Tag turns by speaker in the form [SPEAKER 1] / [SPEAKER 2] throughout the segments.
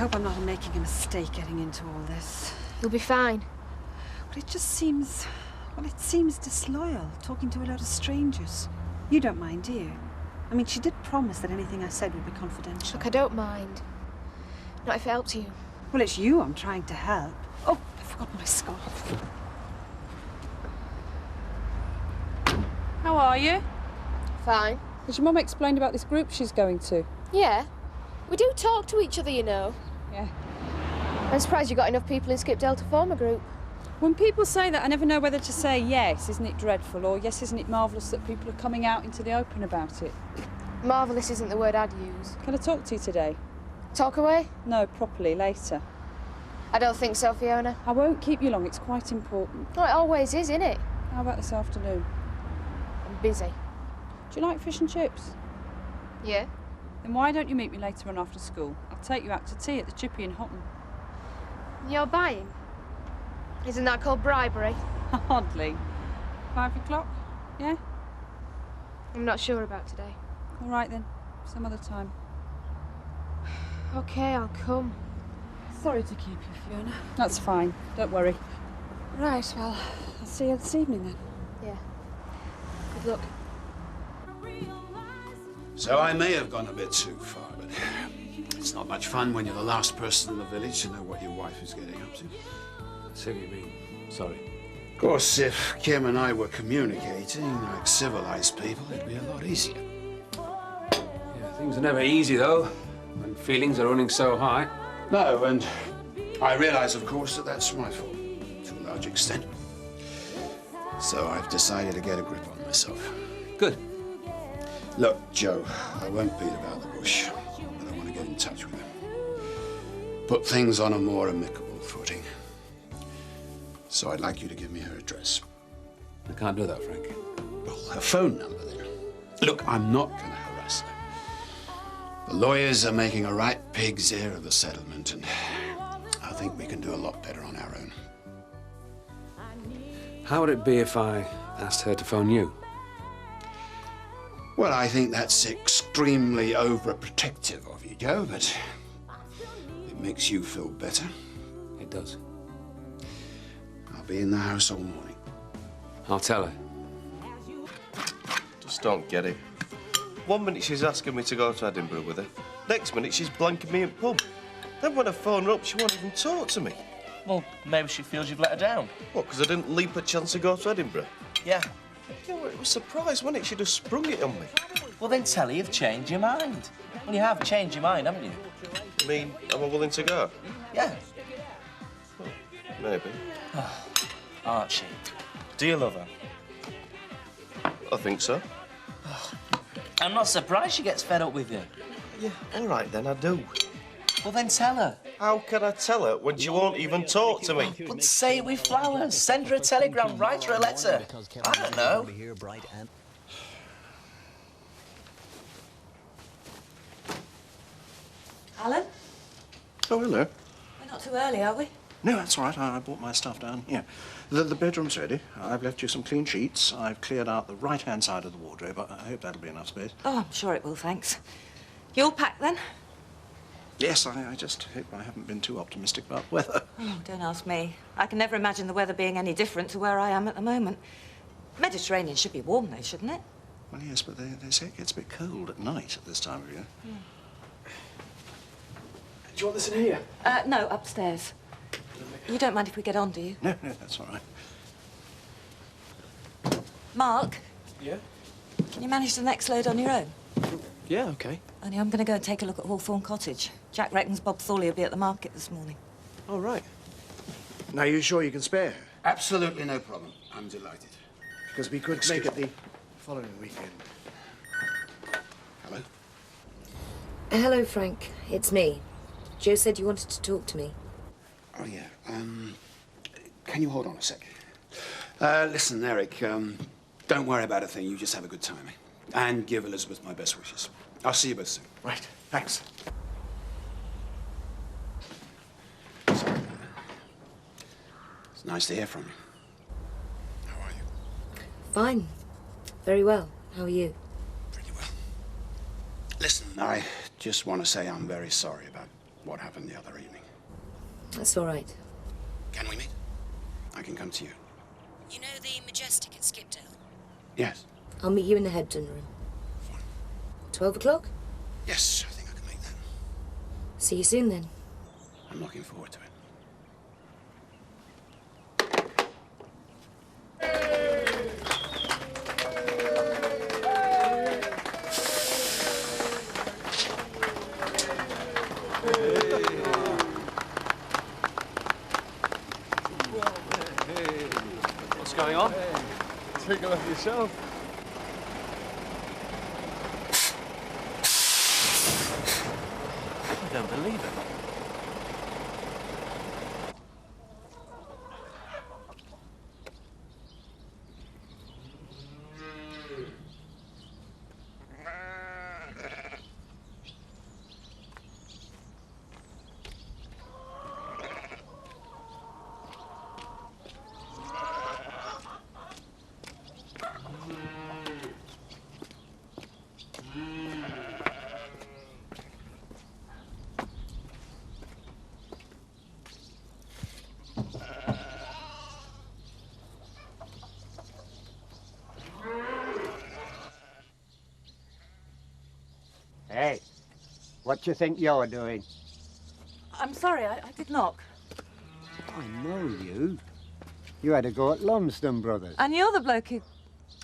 [SPEAKER 1] hope I'm not making a mistake getting into all this.
[SPEAKER 2] You'll be fine.
[SPEAKER 1] But it just seems... well, it seems disloyal, talking to a lot of strangers. You don't mind, do you? I mean, she did promise that anything I said would be confidential.
[SPEAKER 2] Look, I don't mind. Not if it helps you.
[SPEAKER 1] Well, it's you I'm trying to help. Oh, I forgot my scarf.
[SPEAKER 3] How are you?
[SPEAKER 2] Fine.
[SPEAKER 3] Has your mum explained about this group she's going to?
[SPEAKER 2] Yeah. We do talk to each other, you know.
[SPEAKER 3] Yeah.
[SPEAKER 2] I'm surprised you got enough people in Skippdale to form a group.
[SPEAKER 3] When people say that, I never know whether to say yes, isn't it dreadful, or yes, isn't it marvellous that people are coming out into the open about it.
[SPEAKER 2] Marvellous isn't the word I'd use.
[SPEAKER 3] Can I talk to you today?
[SPEAKER 2] Talk away?
[SPEAKER 3] No, properly, later.
[SPEAKER 2] I don't think so, Fiona.
[SPEAKER 3] I won't keep you long, it's quite important.
[SPEAKER 2] Well, it always is, innit?
[SPEAKER 3] How about this afternoon?
[SPEAKER 2] I'm busy.
[SPEAKER 3] Do you like fish and chips?
[SPEAKER 2] Yeah?
[SPEAKER 3] Then why don't you meet me later on after school? I'll take you out to tea at the Chippy in Houghton.
[SPEAKER 2] You're buying? Isn't that called bribery?
[SPEAKER 3] Hardly. 5 o'clock? Yeah?
[SPEAKER 2] I'm not sure about today.
[SPEAKER 3] All right then, some other time.
[SPEAKER 2] OK, I'll come.
[SPEAKER 1] Sorry to keep you, Fiona.
[SPEAKER 3] That's fine, don't worry.
[SPEAKER 1] Right, well, I'll see you this evening then.
[SPEAKER 2] Yeah.
[SPEAKER 1] Good luck.
[SPEAKER 4] So I may have gone a bit too far, but it's not much fun when you're the last person in the village to know what your wife is getting up to.
[SPEAKER 5] See what you mean. Sorry.
[SPEAKER 4] Of course, if Kim and I were communicating like civilized people, it'd be a lot easier.
[SPEAKER 5] Yeah, things are never easy, though, when feelings are running so high.
[SPEAKER 4] No, and I realize, of course, that that's my fault, to a large extent. So I've decided to get a grip on myself.
[SPEAKER 5] Good.
[SPEAKER 4] Look, Joe, I won't beat about the bush, but I want to get in touch with her. Put things on a more amicable footing. So I'd like you to give me her address.
[SPEAKER 5] I can't do that, Frank.
[SPEAKER 4] Well, her phone number, then. Look, I'm not going to harass her. The lawyers are making a right pig's ear of the settlement, and I think we can do a lot better on our own.
[SPEAKER 5] How would it be if I asked her to phone you?
[SPEAKER 4] Well, I think that's extremely overprotective of you, Joe, but it makes you feel better.
[SPEAKER 5] It does.
[SPEAKER 4] I'll be in the house all morning.
[SPEAKER 5] I'll tell her.
[SPEAKER 6] Just don't get it. 1 minute she's asking me to go to Edinburgh with her. Next minute she's blanking me in pub. Then when I phone her up, she won't even talk to me.
[SPEAKER 7] Well, maybe she feels you've let her down.
[SPEAKER 6] What, because I didn't leap a chance to go to Edinburgh?
[SPEAKER 7] Yeah.
[SPEAKER 6] Yeah, well, it was a surprise, wasn't it? She just sprung it on me.
[SPEAKER 7] Well, then tell her you've changed your mind. Well, you have changed your mind, haven't you?
[SPEAKER 6] I mean, am I willing to go?
[SPEAKER 7] Yeah.
[SPEAKER 6] Well, maybe.
[SPEAKER 7] Archie, do you love her?
[SPEAKER 6] I think so.
[SPEAKER 7] I'm not surprised she gets fed up with you.
[SPEAKER 6] Yeah, all right then, I do.
[SPEAKER 7] Well, then tell her.
[SPEAKER 6] How can I tell her when she won't even talk to me?
[SPEAKER 7] But say it with flowers. Send her a telegram. Write her a letter. I don't know.
[SPEAKER 8] Alan?
[SPEAKER 6] Oh, hello.
[SPEAKER 8] We're not too early, are we?
[SPEAKER 9] No, that's all right. I brought my stuff down here. The bedroom's ready. I've left you some clean sheets. I've cleared out the right-hand side of the wardrobe. I hope that'll be enough space.
[SPEAKER 8] Oh, I'm sure it will, thanks. You all packed then?
[SPEAKER 9] Yes, I just hope I haven't been too optimistic about weather.
[SPEAKER 8] Oh, don't ask me. I can never imagine the weather being any different to where I am at the moment. Mediterranean should be warm, though, shouldn't it?
[SPEAKER 9] Well, yes, but they say it gets a bit cold at night at this time of year.
[SPEAKER 5] Do you want this in here?
[SPEAKER 8] No, upstairs. You don't mind if we get on, do you?
[SPEAKER 9] No, that's all right.
[SPEAKER 8] Mark?
[SPEAKER 5] Yeah?
[SPEAKER 8] Can you manage the next load on your own?
[SPEAKER 5] Yeah, OK.
[SPEAKER 8] Only I'm going to go and take a look at Hawthorne Cottage. Jack reckons Bob Thorley will be at the market this morning.
[SPEAKER 5] All right.
[SPEAKER 9] Now, you sure you can spare her?
[SPEAKER 4] Absolutely no problem. I'm delighted.
[SPEAKER 9] Because we could make it the following weekend.
[SPEAKER 4] Hello?
[SPEAKER 10] Hello, Frank. It's me. Joe said you wanted to talk to me.
[SPEAKER 4] Oh, yeah. Can you hold on a sec? Listen, Eric, don't worry about a thing. You just have a good time. And give Elizabeth my best wishes. I'll see you both soon.
[SPEAKER 9] Right, thanks.
[SPEAKER 4] It's nice to hear from you. How are you?
[SPEAKER 10] Fine. Very well. How are you?
[SPEAKER 4] Pretty well. Listen, I just want to say I'm very sorry about what happened the other evening.
[SPEAKER 10] That's all right.
[SPEAKER 4] Can we meet? I can come to you.
[SPEAKER 10] You know the Majestic at Skipdale?
[SPEAKER 4] Yes.
[SPEAKER 10] I'll meet you in the Hebden room.
[SPEAKER 4] Fine.
[SPEAKER 10] 12 o'clock?
[SPEAKER 4] Yes, I think I can make that.
[SPEAKER 10] See you soon, then.
[SPEAKER 4] I'm looking forward to it.
[SPEAKER 5] What's going on?
[SPEAKER 6] Take a look at yourself.
[SPEAKER 5] I don't believe it.
[SPEAKER 11] Hey, what do you think you're doing?
[SPEAKER 8] I'm sorry, I did knock.
[SPEAKER 11] I know you. You had a go at Lumsden Brothers.
[SPEAKER 8] And you're the bloke who...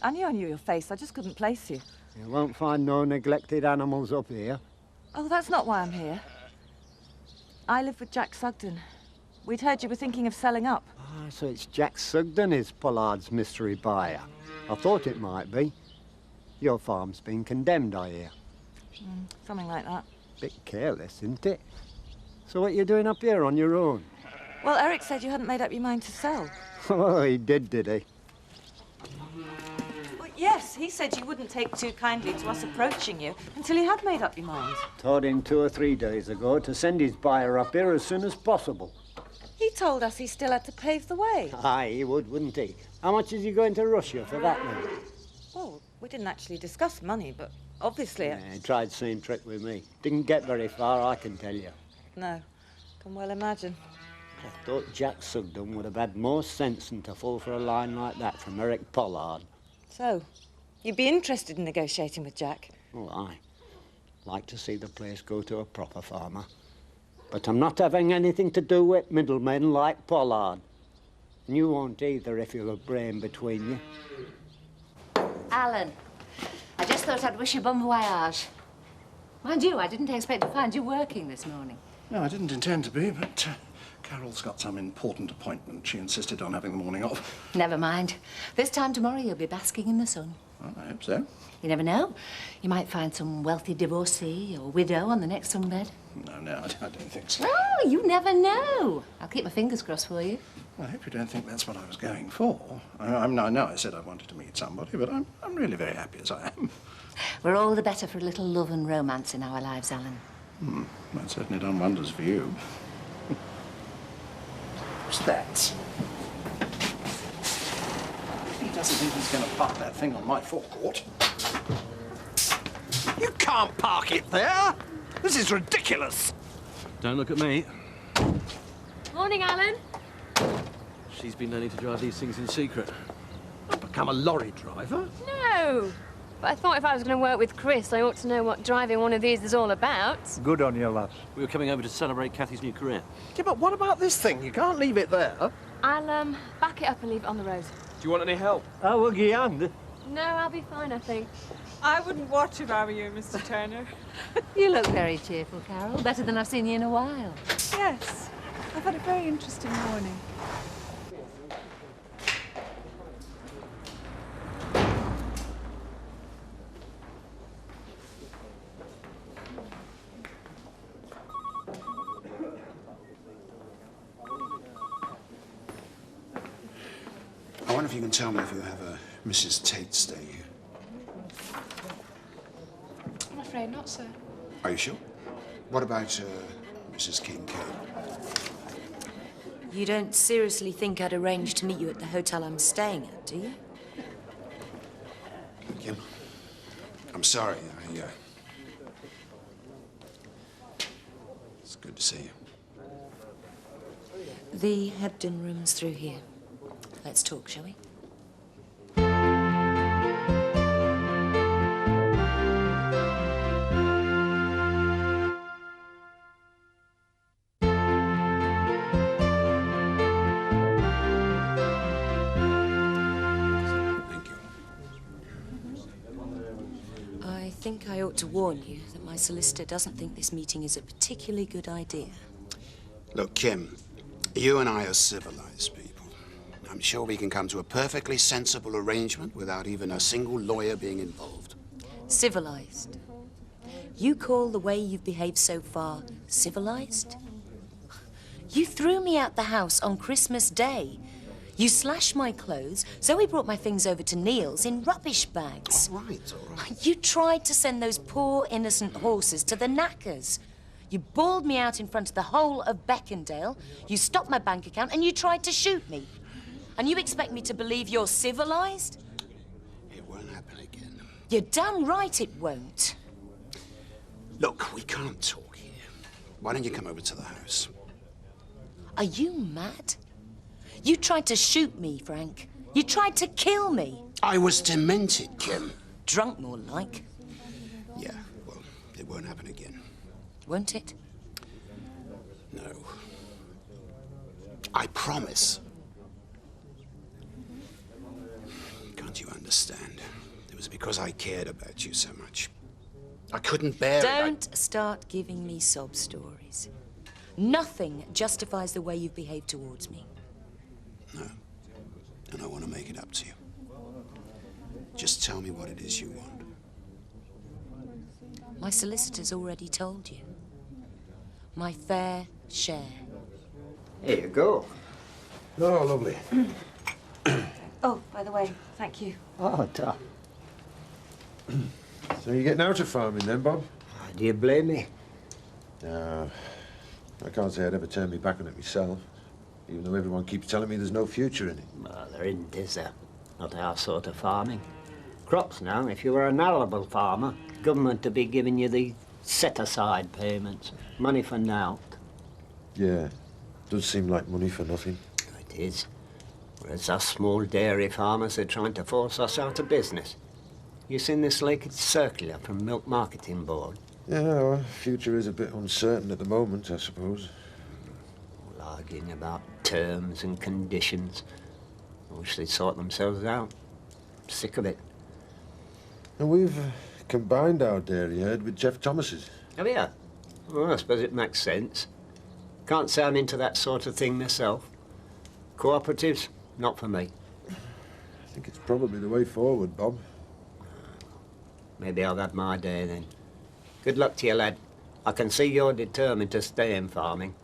[SPEAKER 8] I knew your face, I just couldn't place you.
[SPEAKER 11] You won't find no neglected animals up here.
[SPEAKER 8] Oh, that's not why I'm here. I live with Jack Sugden. We'd heard you were thinking of selling up.
[SPEAKER 11] Ah, so it's Jack Sugden is Pollard's mystery buyer. I thought it might be. Your farm's been condemned, I hear.
[SPEAKER 8] Something like that.
[SPEAKER 11] Bit careless, isn't it? So what you doing up here on your own?
[SPEAKER 8] Well, Eric said you hadn't made up your mind to sell.
[SPEAKER 11] Oh, he did he?
[SPEAKER 8] Well, yes, he said you wouldn't take too kindly to us approaching you until you had made up your mind.
[SPEAKER 11] Told him 2 or 3 days ago to send his buyer up here as soon as possible.
[SPEAKER 8] He told us he still had to pave the way.
[SPEAKER 11] Aye, he would, wouldn't he? How much is he going to rush you for that then?
[SPEAKER 8] Well, we didn't actually discuss money, but obviously...
[SPEAKER 11] Yeah, he tried the same trick with me. Didn't get very far, I can tell you.
[SPEAKER 8] No, can well imagine.
[SPEAKER 11] I thought Jack Sugden would have had more sense than to fall for a line like that from Eric Pollard.
[SPEAKER 8] So, you'd be interested in negotiating with Jack?
[SPEAKER 11] Oh, aye. Like to see the place go to a proper farmer. But I'm not having anything to do with middlemen like Pollard. And you won't either if you've a brain between you.
[SPEAKER 12] Alan, I just thought I'd wish you bon voyage. Mind you, I didn't expect to find you working this morning.
[SPEAKER 9] No, I didn't intend to be, but Carol's got some important appointment. She insisted on having the morning off.
[SPEAKER 12] Never mind. This time tomorrow you'll be basking in the sun.
[SPEAKER 9] Well, I hope so.
[SPEAKER 12] You never know. You might find some wealthy divorcee or widow on the next sunbed.
[SPEAKER 9] No, I don't think so.
[SPEAKER 12] Oh, you never know. I'll keep my fingers crossed for you.
[SPEAKER 9] I hope you don't think that's what I was going for. I know I said I wanted to meet somebody, but I'm really very happy as I am.
[SPEAKER 12] We're all the better for a little love and romance in our lives, Alan.
[SPEAKER 9] That's certainly done wonders for you. What's that? He doesn't think he's going to park that thing on my forecourt.
[SPEAKER 13] You can't park it there! This is ridiculous!
[SPEAKER 5] Don't look at me.
[SPEAKER 2] Morning, Alan.
[SPEAKER 5] She's been learning to drive these things in secret.
[SPEAKER 13] I've become a lorry driver.
[SPEAKER 2] No. But I thought if I was going to work with Chris, I ought to know what driving one of these is all about.
[SPEAKER 13] Good on you, lads.
[SPEAKER 5] We were coming over to celebrate Kathy's new career.
[SPEAKER 13] Yeah, but what about this thing? You can't leave it there.
[SPEAKER 2] I'll, back it up and leave it on the road.
[SPEAKER 5] Do you want any help?
[SPEAKER 13] I will give you a hand.
[SPEAKER 2] No, I'll be fine, I think.
[SPEAKER 3] I wouldn't watch if I were you, Mr. Turner.
[SPEAKER 12] You look very cheerful, Carol. Better than I've seen you in a while.
[SPEAKER 3] Yes, I've had a very interesting morning.
[SPEAKER 4] I wonder if you can tell me if you have a Mrs. Tate staying here.
[SPEAKER 2] I'm afraid not, sir.
[SPEAKER 4] Are you sure? What about Mrs. Kincaid?
[SPEAKER 10] You don't seriously think I'd arrange to meet you at the hotel I'm staying at, do you?
[SPEAKER 4] Kim, I'm sorry. It's good to see you.
[SPEAKER 10] The Hebden room's through here. Let's talk, shall we?
[SPEAKER 4] Thank you.
[SPEAKER 10] I think I ought to warn you that my solicitor doesn't think this meeting is a particularly good idea.
[SPEAKER 4] Look, Kim, you and I are civilized people. I'm sure we can come to a perfectly sensible arrangement without even a single lawyer being involved.
[SPEAKER 10] Civilized. You call the way you've behaved so far civilized? You threw me out the house on Christmas Day. You slashed my clothes, Zoe brought my things over to Neil's in rubbish bags.
[SPEAKER 4] All right.
[SPEAKER 10] You tried to send those poor, innocent horses to the knackers. You bawled me out in front of the whole of Beckendale, you stopped my bank account, and you tried to shoot me. And you expect me to believe you're civilized?
[SPEAKER 4] It won't happen again.
[SPEAKER 10] You're damn right it won't.
[SPEAKER 4] Look, we can't talk here. Why don't you come over to the house?
[SPEAKER 10] Are you mad? You tried to shoot me, Frank. You tried to kill me.
[SPEAKER 4] I was demented, Kim.
[SPEAKER 10] Drunk, more like.
[SPEAKER 4] Yeah, well, it won't happen again.
[SPEAKER 10] Won't it?
[SPEAKER 4] No. I promise. Can't you understand? It was because I cared about you so much. I couldn't bear it.
[SPEAKER 10] Don't start giving me sob stories. Nothing justifies the way you've behaved towards me.
[SPEAKER 4] No. And I want to make it up to you. Just tell me what it is you want.
[SPEAKER 10] My solicitor's already told you. My fair share.
[SPEAKER 11] Here you go.
[SPEAKER 13] Oh, lovely.
[SPEAKER 8] Oh, by the way, thank you.
[SPEAKER 11] Oh, tough.
[SPEAKER 13] So you're getting out of farming then, Bob?
[SPEAKER 11] Do you blame me?
[SPEAKER 13] No. I can't say I'd ever turn me back on it myself, even though everyone keeps telling me there's no future in it.
[SPEAKER 11] Well, there isn't, is there? Not our sort of farming. Crops now, if you were an arable farmer, government would be giving you the set-aside payments. Money for now.
[SPEAKER 13] Yeah. Does seem like money for nothing.
[SPEAKER 11] It is. Whereas us small dairy farmers are trying to force us out of business. You seen this leakage circular from Milk Marketing Board?
[SPEAKER 13] Yeah, our future is a bit uncertain at the moment, I suppose.
[SPEAKER 11] All arguing about terms and conditions. I wish they'd sort themselves out. Sick of it.
[SPEAKER 13] And we've combined our dairy herd with Jeff Thomas's.
[SPEAKER 11] Have you? Well, I suppose it makes sense. Can't say I'm into that sort of thing myself. Cooperatives, not for me.
[SPEAKER 13] I think it's probably the way forward, Bob.
[SPEAKER 11] Maybe I've had my day then. Good luck to you, lad. I can see you're determined to stay in farming.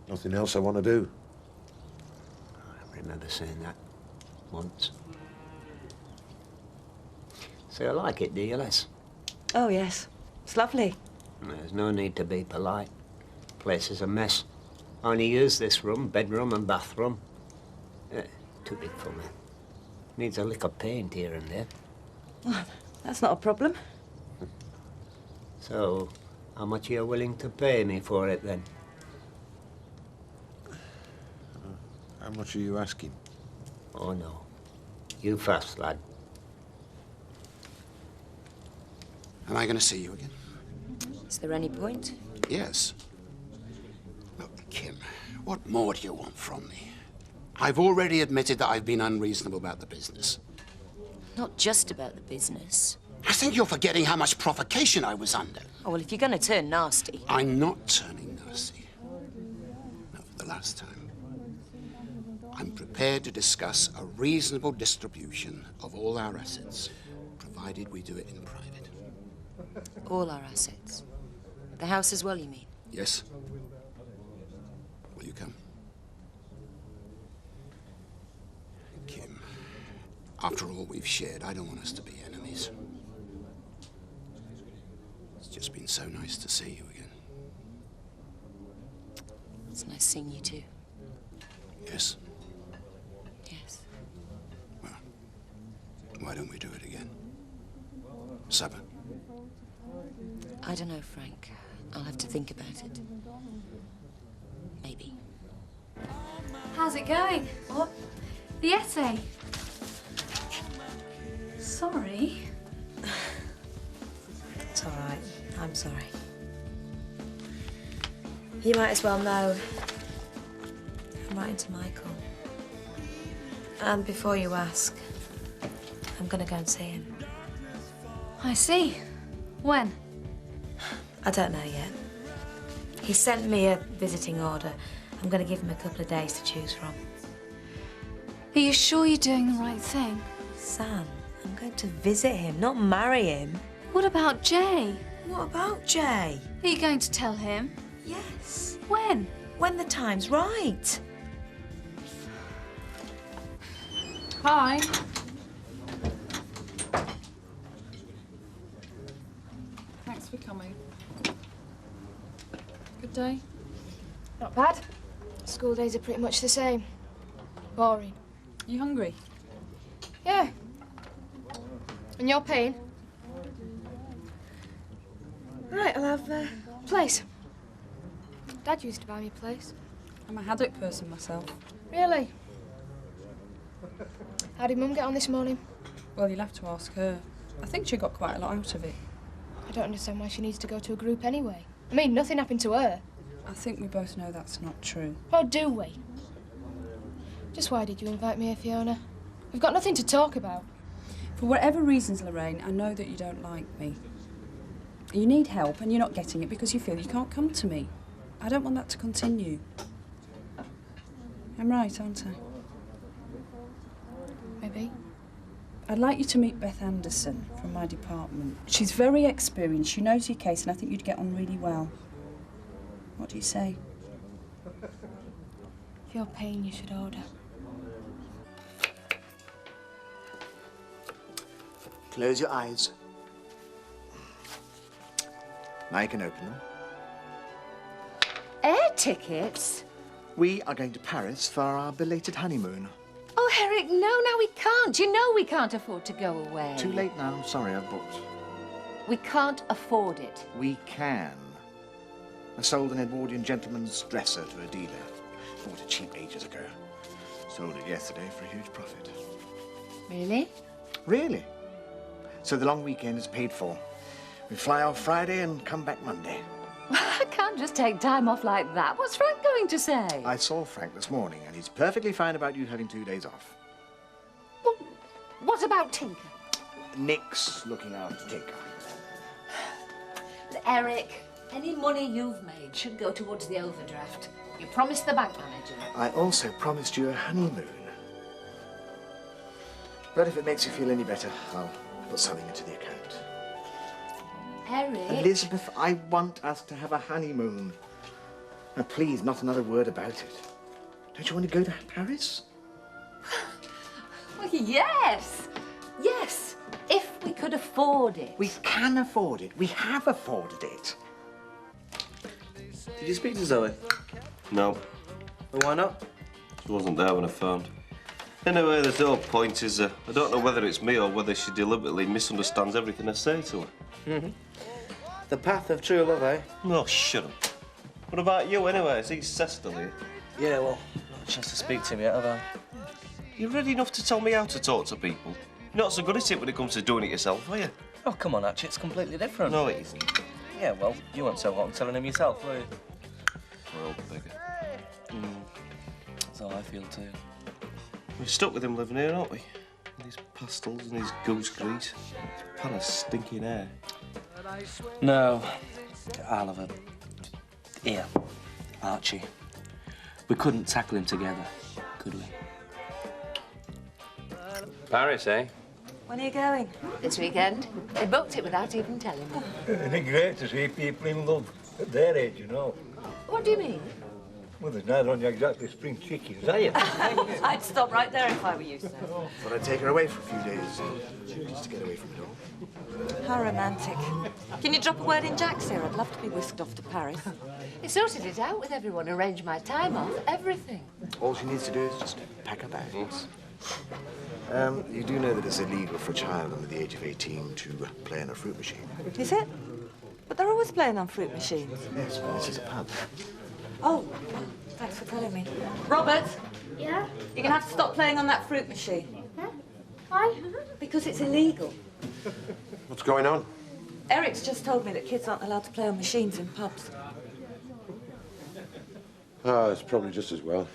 [SPEAKER 13] Nothing else I want to do.
[SPEAKER 11] I remember saying that once. So you like it, do you, Les?
[SPEAKER 8] Oh, yes. It's lovely.
[SPEAKER 11] There's no need to be polite. Place is a mess. I only use this room, bedroom and bathroom. Too big for me. Needs a lick of paint here and there.
[SPEAKER 8] Well, that's not a problem.
[SPEAKER 11] So, how much are you willing to pay me for it, then?
[SPEAKER 13] How much are you asking?
[SPEAKER 11] Oh, no. You first, lad.
[SPEAKER 4] Am I going to see you again?
[SPEAKER 10] Is there any point?
[SPEAKER 4] Yes. Look, Kim, what more do you want from me? I've already admitted that I've been unreasonable about the business.
[SPEAKER 10] Not just about the business.
[SPEAKER 4] I think you're forgetting how much provocation I was under.
[SPEAKER 10] Oh, well, if you're going to turn nasty...
[SPEAKER 4] I'm not turning nasty. Not for the last time. I'm prepared to discuss a reasonable distribution of all our assets, provided we do it in private.
[SPEAKER 10] All our assets. The house as well, you mean?
[SPEAKER 4] Yes. Will you come? Kim, after all we've shared, I don't want us to be enemies. It's just been so nice to see you again.
[SPEAKER 10] It's nice seeing you too.
[SPEAKER 4] Yes?
[SPEAKER 10] Yes.
[SPEAKER 4] Well, why don't we do it again? Supper?
[SPEAKER 10] I don't know, Frank. I'll have to think about it. Maybe.
[SPEAKER 2] How's it going?
[SPEAKER 10] What?
[SPEAKER 2] The essay. Sorry.
[SPEAKER 8] It's all right. I'm sorry. You might as well know. I'm writing to Michael. And before you ask, I'm going to go and see him.
[SPEAKER 2] I see. When?
[SPEAKER 8] I don't know yet. He sent me a visiting order. I'm going to give him a couple of days to choose from.
[SPEAKER 2] Are you sure you're doing the right thing?
[SPEAKER 8] Sam, I'm going to visit him, not marry him.
[SPEAKER 2] What about Jay?
[SPEAKER 8] What about Jay?
[SPEAKER 2] Are you going to tell him?
[SPEAKER 8] Yes.
[SPEAKER 2] When?
[SPEAKER 8] When the time's right.
[SPEAKER 3] Hi. Thanks for coming. Good day?
[SPEAKER 2] Not bad. School days are pretty much the same. Boring.
[SPEAKER 3] You hungry?
[SPEAKER 2] Yeah. And you're paying? Right, I'll have a place. Dad used to buy me a place.
[SPEAKER 3] I'm a haddock person myself.
[SPEAKER 2] Really? How did Mum get on this morning?
[SPEAKER 3] Well, you'll have to ask her. I think she got quite a lot out of it.
[SPEAKER 2] I don't understand why she needs to go to a group anyway. I mean, nothing happened to her.
[SPEAKER 3] I think we both know that's not true.
[SPEAKER 2] Oh, do we? Just why did you invite me here, Fiona? We've got nothing to talk about.
[SPEAKER 3] For whatever reasons, Lorraine, I know that you don't like me. You need help and you're not getting it because you feel you can't come to me. I don't want that to continue. I'm right, aren't I?
[SPEAKER 2] Maybe.
[SPEAKER 3] I'd like you to meet Beth Anderson from my department. She's very experienced, she knows your case, and I think you'd get on really well. What do you say?
[SPEAKER 2] If you're paying, you should order.
[SPEAKER 9] Close your eyes. Now you can open them.
[SPEAKER 12] Air tickets?
[SPEAKER 9] We are going to Paris for our belated honeymoon.
[SPEAKER 12] Oh, Eric, no, we can't. You know we can't afford to go away.
[SPEAKER 9] Too late now. I'm sorry, I've booked.
[SPEAKER 12] We can't afford it.
[SPEAKER 9] We can. I sold an Edwardian gentleman's dresser to a dealer. Bought it cheap ages ago. Sold it yesterday for a huge profit.
[SPEAKER 12] Really?
[SPEAKER 9] Really? So the long weekend is paid for. We fly off Friday and come back Monday.
[SPEAKER 12] I can't just take time off like that. What's Frank going to say?
[SPEAKER 9] I saw Frank this morning, and he's perfectly fine about you having 2 days off.
[SPEAKER 12] Well, what about Tinker?
[SPEAKER 9] Nick's looking after Tinker.
[SPEAKER 12] Eric, any money you've made should go towards the overdraft. You promised the bank manager.
[SPEAKER 9] I also promised you a honeymoon. But if it makes you feel any better, I'll put something into the account.
[SPEAKER 12] Eric?
[SPEAKER 9] Elizabeth, I want us to have a honeymoon. Now, please, not another word about it. Don't you want to go to Paris?
[SPEAKER 12] Well, yes. Yes, if we could afford it.
[SPEAKER 9] We can afford it. We have afforded it.
[SPEAKER 6] Did you speak to Zoe? No.
[SPEAKER 7] Well, why not?
[SPEAKER 6] She wasn't there when I phoned. Anyway, the whole point is I don't know whether it's me or whether she deliberately misunderstands everything I say to her.
[SPEAKER 7] Mm-hmm. The path of true love, eh?
[SPEAKER 6] No, shut up. What about you, anyway? Is he Cecil here?
[SPEAKER 7] Yeah, well, not a chance to speak to him yet, have I?
[SPEAKER 6] You're ready enough to tell me how to talk to people. You're not so good at it when it comes to doing it yourself, are you?
[SPEAKER 7] Oh, come on, Archie, it's completely different.
[SPEAKER 6] No, it isn't.
[SPEAKER 7] Yeah, well, you weren't so hot on telling him yourself, were you?
[SPEAKER 6] Well, beggar.
[SPEAKER 7] That's how I feel, too.
[SPEAKER 6] We're stuck with him living here, aren't we? With his pastels and his goose grease. His pan of stinking hair.
[SPEAKER 7] No, I'll have a... Here, Archie. We couldn't tackle him together, could we?
[SPEAKER 5] Paris, eh?
[SPEAKER 8] When are you going?
[SPEAKER 12] This weekend. They booked it without even telling me.
[SPEAKER 14] Isn't it great to see people in love at their age, you know?
[SPEAKER 12] What do you mean?
[SPEAKER 14] Well, there's neither on you exactly spring chickens, are you?
[SPEAKER 8] I'd stop right there if I were you, sir.
[SPEAKER 9] Thought I'd take her away for a few days, just to get away from it all.
[SPEAKER 8] How romantic. Can you drop a word in Jack's here? I'd love to be whisked off to Paris.
[SPEAKER 12] He sorted it out with everyone, arranged my time off, everything.
[SPEAKER 9] All she needs to do is just pack her bags. You do know that it's illegal for a child under the age of 18 to play on a fruit machine?
[SPEAKER 8] Is it?
[SPEAKER 15] But they're always playing on fruit machines.
[SPEAKER 9] Yes, well, this is a pub.
[SPEAKER 15] Oh, thanks for telling me. Robert?
[SPEAKER 16] Yeah?
[SPEAKER 15] You're going to have to stop playing on that fruit machine.
[SPEAKER 16] Huh? Why?
[SPEAKER 15] Because it's illegal.
[SPEAKER 13] What's going on?
[SPEAKER 15] Eric's just told me that kids aren't allowed to play on machines in pubs.
[SPEAKER 13] Oh, it's probably just as well.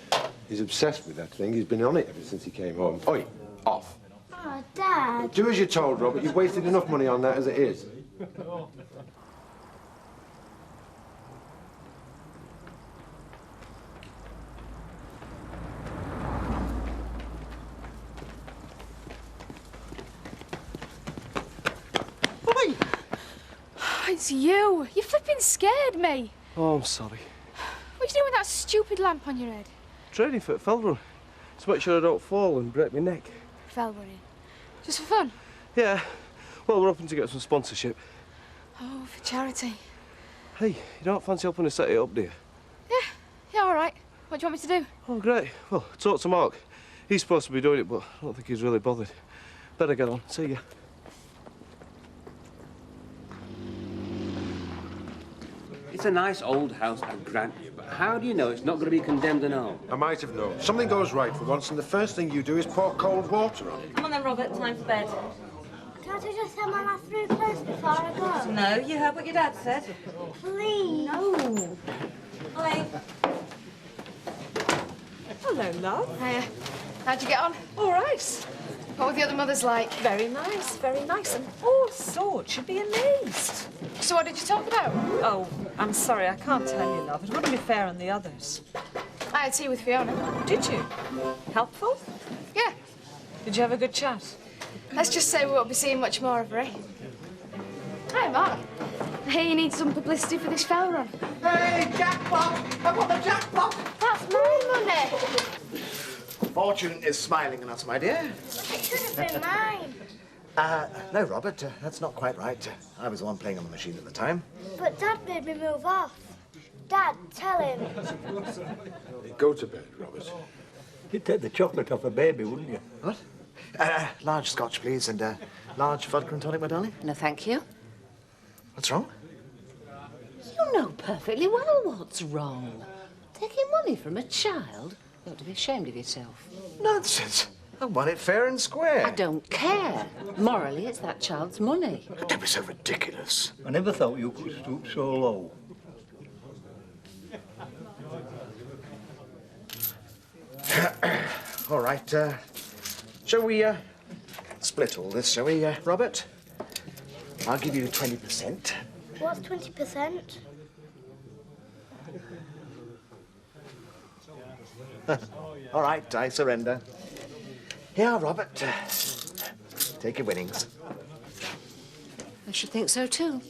[SPEAKER 13] He's obsessed with that thing. He's been on it ever since he came home. Oi, off.
[SPEAKER 16] Oh, Dad.
[SPEAKER 13] Do as you're told, Robert. You've wasted enough money on that as it is.
[SPEAKER 17] It's you. You flipping scared me.
[SPEAKER 6] Oh, I'm sorry.
[SPEAKER 17] What are you doing with that stupid lamp on your head?
[SPEAKER 6] Training for fell run. Just make sure I don't fall and break my neck.
[SPEAKER 17] Fell running. Just for fun?
[SPEAKER 6] Yeah. Well, we're hoping to get some sponsorship.
[SPEAKER 17] Oh, for charity.
[SPEAKER 6] Hey, you don't fancy helping us set it up, do you?
[SPEAKER 17] Yeah, all right. What do you want me to do?
[SPEAKER 6] Oh, great. Well, talk to Mark. He's supposed to be doing it, but I don't think he's really bothered. Better get on. See ya.
[SPEAKER 5] It's a nice old house, I grant you, but how do you know it's not going to be condemned and all?
[SPEAKER 13] I might have known. Something goes right for once, and the first thing you do is pour cold water on it.
[SPEAKER 15] Come on then, Robert. Time for bed.
[SPEAKER 16] Can't I just have my last fruit first before I go?
[SPEAKER 15] No, you heard what your dad said.
[SPEAKER 16] Please.
[SPEAKER 15] No. Hi. Hello, love.
[SPEAKER 17] Hiya. How'd you get on?
[SPEAKER 15] All right.
[SPEAKER 17] What were the other mothers like?
[SPEAKER 15] Very nice, and all sorts. You'd be amazed.
[SPEAKER 17] So what did you talk about?
[SPEAKER 15] Oh, I'm sorry, I can't tell you, love. It wouldn't be fair on the others.
[SPEAKER 17] I had tea with Fiona.
[SPEAKER 15] Did you? Helpful?
[SPEAKER 17] Yeah.
[SPEAKER 15] Did you have a good chat?
[SPEAKER 17] Let's just say we won't be seeing much more of her, eh? Hi, Mark. I hear you need some publicity for this fell run.
[SPEAKER 18] Hey, jackpot! I want the jackpot!
[SPEAKER 16] That's my money.
[SPEAKER 18] Fortune is smiling on us, my dear.
[SPEAKER 16] It should have been mine.
[SPEAKER 18] No, Robert, that's not quite right. I was the one playing on the machine at the time.
[SPEAKER 16] But Dad made me move off. Dad, tell him.
[SPEAKER 13] Go to bed, Robert.
[SPEAKER 14] You'd take the chocolate off a baby, wouldn't you?
[SPEAKER 18] What? Large scotch, please, and large vodka and tonic, my darling.
[SPEAKER 12] No, thank you.
[SPEAKER 18] What's wrong?
[SPEAKER 12] You know perfectly well what's wrong. Taking money from a child? You ought to be ashamed of yourself.
[SPEAKER 18] Nonsense. I won it fair and square.
[SPEAKER 12] I don't care. Morally, it's that child's money.
[SPEAKER 18] Don't be so ridiculous.
[SPEAKER 14] I never thought you could stoop so low.
[SPEAKER 18] All right, shall we split all this, shall we, Robert? I'll give you 20%.
[SPEAKER 16] What's 20%?
[SPEAKER 18] All right, I surrender. Here, Robert. Take your winnings.
[SPEAKER 12] I should think so too.